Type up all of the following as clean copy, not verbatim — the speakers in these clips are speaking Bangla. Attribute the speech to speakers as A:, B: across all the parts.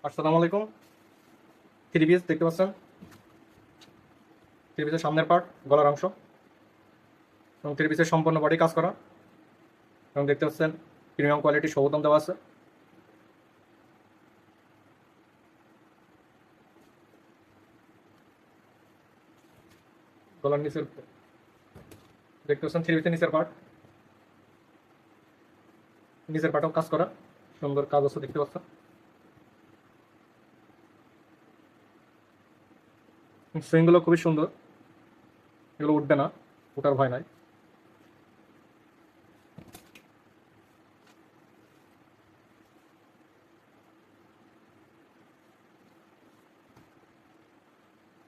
A: আসসালামু আলাইকুম। থ্রি পিস দেখতে পাচ্ছেন, থ্রি পিসের সামনের পার্ট, গলার অংশ এবং থ্রি পিসের সম্পূর্ণ বডি কাজ করা এবং দেখতে পাচ্ছেন প্রিমিয়াম কোয়ালিটি সবুতাম দেওয়া আছে। গলার নিচের দেখতে পাচ্ছেন থ্রি পিসের নিচের পার্টও কাজ করা, সুন্দর কাজ আছে দেখতে পাচ্ছেন। সুইংগুলো খুবই সুন্দর, এগুলো উঠবে না, উঠার ভয় নাই।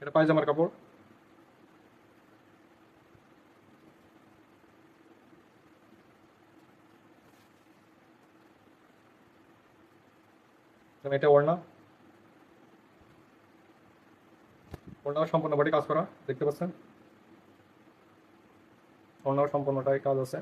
A: এটা পায়জামার কাপড়, এবং এটা ওড়না, ওড়নাও সম্পূর্ণ বডি কাজ করা দেখতে পাচ্ছেন। ওড়নাও সম্পূর্ণটাই কাজ আছে।